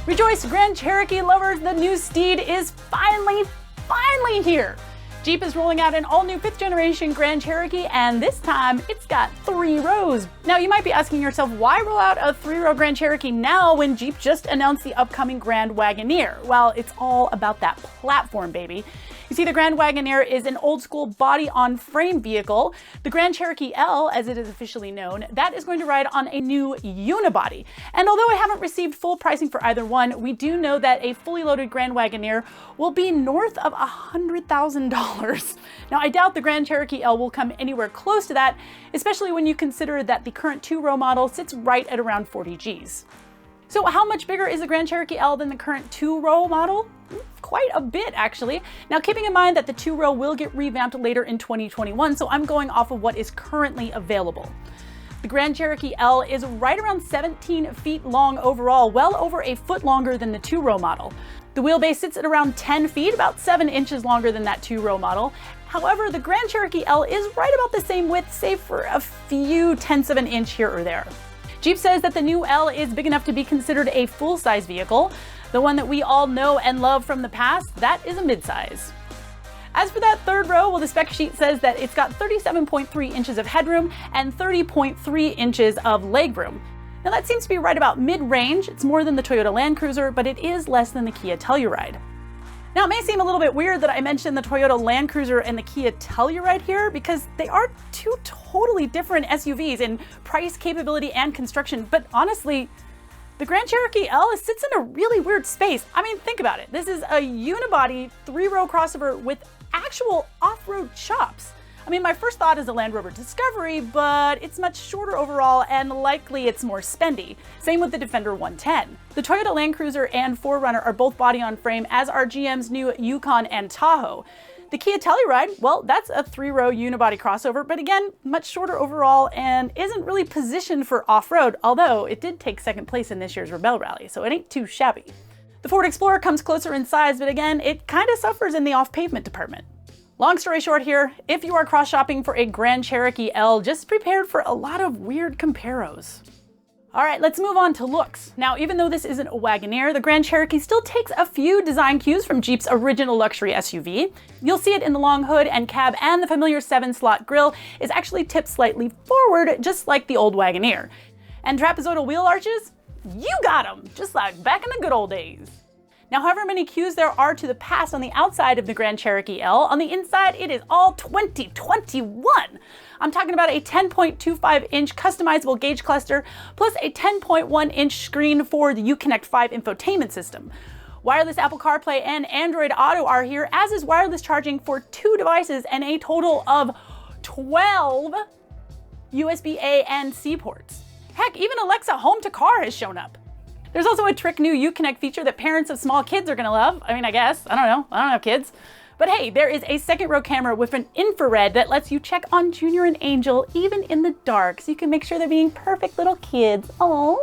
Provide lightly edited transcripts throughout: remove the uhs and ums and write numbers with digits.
Rejoice, Grand Cherokee lovers, the new steed is finally here. Jeep is rolling out an all-new 5th generation Grand Cherokee, and this time it's got 3 rows. Now you might be asking yourself, why roll out a 3-row Grand Cherokee now when Jeep just announced the upcoming Grand Wagoneer? Well, it's all about that platform, baby. You see, the Grand Wagoneer is an old school body-on-frame vehicle. The Grand Cherokee L, as it is officially known, that is going to ride on a new unibody. And although I haven't received full pricing for either one, we do know that a fully loaded Grand Wagoneer will be north of $100,000. Now, I doubt the Grand Cherokee L will come anywhere close to that, especially when you consider that the current 2-row model sits right at around 40 Gs. So how much bigger is the Grand Cherokee L than the current 2-row model? Quite a bit, actually. Now, keeping in mind that the 2-row will get revamped later in 2021, so I'm going off of what is currently available. The Grand Cherokee L is right around 17 feet long overall, well over a foot longer than the 2-row model. The wheelbase sits at around 10 feet, about 7 inches longer than that 2-row model. However, the Grand Cherokee L is right about the same width, save for a few tenths of an inch here or there. Jeep says that the new L is big enough to be considered a full-size vehicle. The one that we all know and love from the past, that is a midsize. As for that 3rd row, well, the spec sheet says that it's got 37.3 inches of headroom and 30.3 inches of legroom. Now that seems to be right about mid-range. It's more than the Toyota Land Cruiser, but it is less than the Kia Telluride. Now, it may seem a little bit weird that I mentioned the Toyota Land Cruiser and the Kia Telluride here because they are 2 totally different SUVs in price, capability, and construction, but honestly, the Grand Cherokee L sits in a really weird space. I mean, think about it. This is a unibody 3-row crossover with actual off-road chops. I mean, my first thought is a Land Rover Discovery, but it's much shorter overall and likely it's more spendy. Same with the Defender 110. The Toyota Land Cruiser and 4Runner are both body-on-frame, as are GM's new Yukon and Tahoe. The Kia Telluride, well, that's a 3-row unibody crossover, but again, much shorter overall and isn't really positioned for off-road, although it did take 2nd place in this year's Rebelle Rally, so it ain't too shabby. The Ford Explorer comes closer in size, but again, it kind of suffers in the off-pavement department. Long story short here, if you are cross-shopping for a Grand Cherokee L, just prepared for a lot of weird comparos. All right, let's move on to looks. Now, even though this isn't a Wagoneer, the Grand Cherokee still takes a few design cues from Jeep's original luxury SUV. You'll see it in the long hood and cab, and the familiar 7-slot grille is actually tipped slightly forward, just like the old Wagoneer. And trapezoidal wheel arches? You got them, just like back in the good old days. Now, however many cues there are to the past on the outside of the Grand Cherokee L, on the inside it is all 2021. I'm talking about a 10.25-inch customizable gauge cluster, plus a 10.1-inch screen for the Uconnect 5 infotainment system. Wireless Apple CarPlay and Android Auto are here, as is wireless charging for 2 devices and a total of 12 USB-A and C ports. Heck, even Alexa Home to Car has shown up. There's also a trick new Uconnect feature that parents of small kids are gonna love. I mean, I guess, I don't know, I don't have kids. But hey, there is a 2nd-row camera with an infrared that lets you check on Junior and Angel even in the dark, so you can make sure they're being perfect little kids. Aww.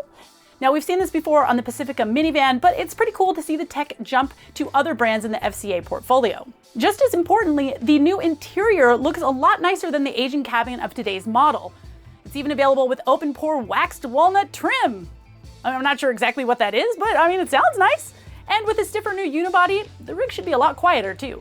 Now, we've seen this before on the Pacifica minivan, but it's pretty cool to see the tech jump to other brands in the FCA portfolio. Just as importantly, the new interior looks a lot nicer than the aging cabin of today's model. It's even available with open-pore waxed walnut trim. I'm not sure exactly what that is, but I mean, it sounds nice. And with a stiffer new unibody, the rig should be a lot quieter too.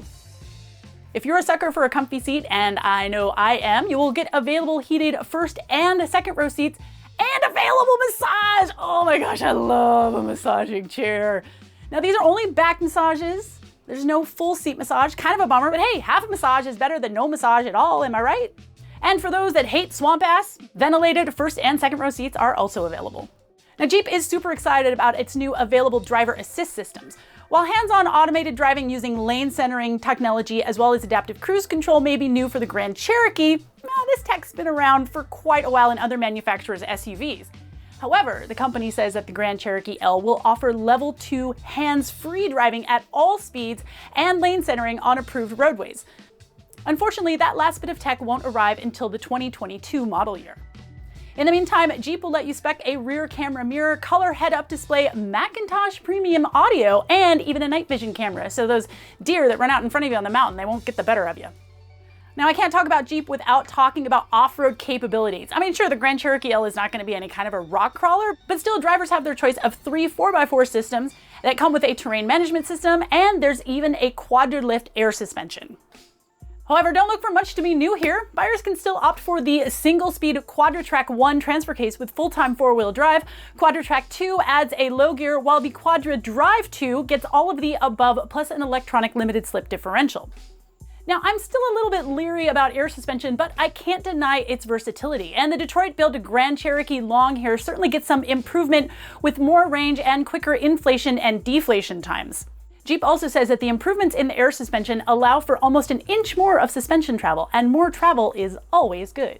If you're a sucker for a comfy seat, and I know I am, you will get available heated 1st and 2nd row seats and available massage. Oh my gosh, I love a massaging chair. Now, these are only back massages. There's no full seat massage, kind of a bummer, but hey, half a massage is better than no massage at all, am I right? And for those that hate swamp ass, ventilated 1st and 2nd row seats are also available. Now, Jeep is super excited about its new available driver assist systems. While hands-on automated driving using lane centering technology as well as adaptive cruise control may be new for the Grand Cherokee, this tech's been around for quite a while in other manufacturers' SUVs. However, the company says that the Grand Cherokee L will offer level 2 hands-free driving at all speeds and lane centering on approved roadways. Unfortunately, that last bit of tech won't arrive until the 2022 model year. In the meantime, Jeep will let you spec a rear camera mirror, color head-up display, Macintosh premium audio, and even a night vision camera, so those deer that run out in front of you on the mountain, they won't get the better of you. Now, I can't talk about Jeep without talking about off-road capabilities. I mean, sure, the Grand Cherokee L is not going to be any kind of a rock crawler, but still drivers have their choice of 3 4x4 systems, that come with a terrain management system, and there's even a quadra-lift air suspension. However, don't look for much to be new here. Buyers can still opt for the single-speed Quadra-Track 1 transfer case with full-time 4-wheel drive. Quadra-Track 2 adds a low gear, while the Quadra-Drive 2 gets all of the above plus an electronic limited slip differential. Now, I'm still a little bit leery about air suspension, but I can't deny its versatility, and the Detroit-built Grand Cherokee Longhair certainly gets some improvement with more range and quicker inflation and deflation times. Jeep also says that the improvements in the air suspension allow for almost an inch more of suspension travel, and more travel is always good.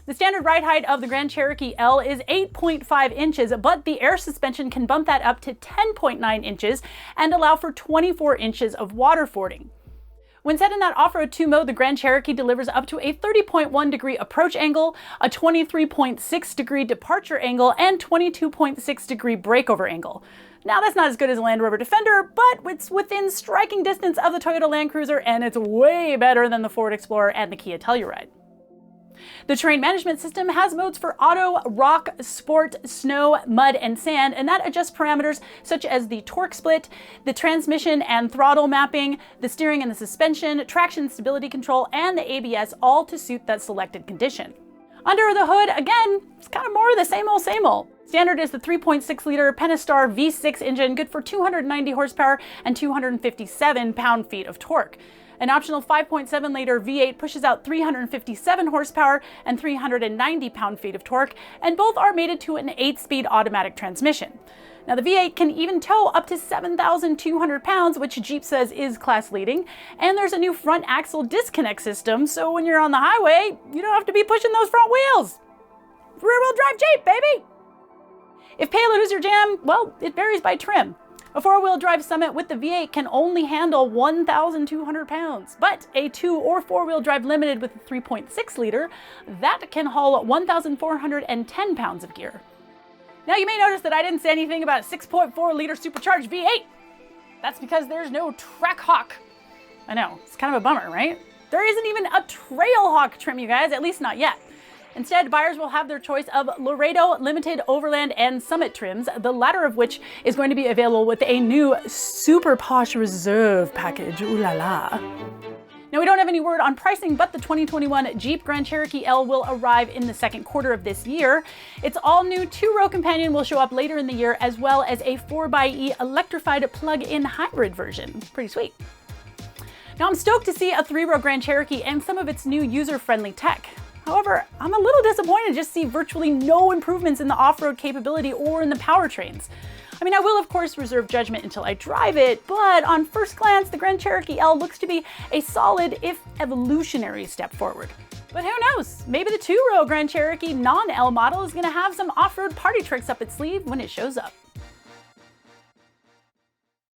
The standard ride height of the Grand Cherokee L is 8.5 inches, but the air suspension can bump that up to 10.9 inches and allow for 24 inches of waterfording. When set in that off-road 2 mode, the Grand Cherokee delivers up to a 30.1 degree approach angle, a 23.6 degree departure angle, and 22.6 degree breakover angle. Now, that's not as good as a Land Rover Defender, but it's within striking distance of the Toyota Land Cruiser, and it's way better than the Ford Explorer and the Kia Telluride. The terrain management system has modes for auto, rock, sport, snow, mud, and sand, and that adjusts parameters such as the torque split, the transmission and throttle mapping, the steering and the suspension, traction stability control, and the ABS, all to suit that selected condition. Under the hood, again, it's kind of more of the same old. Standard is the 3.6-liter Pentastar V6 engine, good for 290 horsepower and 257 pound-feet of torque. An optional 5.7-liter V8 pushes out 357 horsepower and 390 pound-feet of torque, and both are mated to an 8-speed automatic transmission. Now, the V8 can even tow up to 7,200 pounds, which Jeep says is class-leading, and there's a new front axle disconnect system, so when you're on the highway, you don't have to be pushing those front wheels. Rear-wheel drive Jeep, baby! If payload is your jam, well, it varies by trim. A 4-wheel drive Summit with the V8 can only handle 1,200 pounds, but a 2 or 4-wheel drive Limited with a 3.6-liter, that can haul 1,410 pounds of gear. Now, you may notice that I didn't say anything about a 6.4-liter supercharged V8. That's because there's no Trackhawk. I know, it's kind of a bummer, right? There isn't even a Trailhawk trim, you guys, at least not yet. Instead, buyers will have their choice of Laredo, Limited, Overland, and Summit trims, the latter of which is going to be available with a new super posh Reserve package. Ooh la la. Now, we don't have any word on pricing, but the 2021 Jeep Grand Cherokee L will arrive in the second quarter of this year. Its all-new 2-row companion will show up later in the year, as well as a 4xe electrified plug-in hybrid version. Pretty sweet. Now, I'm stoked to see a 3-row Grand Cherokee and some of its new user-friendly tech. However, I'm a little disappointed to just see virtually no improvements in the off-road capability or in the powertrains. I mean, I will of course reserve judgment until I drive it, but on first glance, the Grand Cherokee L looks to be a solid, if evolutionary, step forward. But who knows? Maybe the 2-row Grand Cherokee non-L model is going to have some off-road party tricks up its sleeve when it shows up.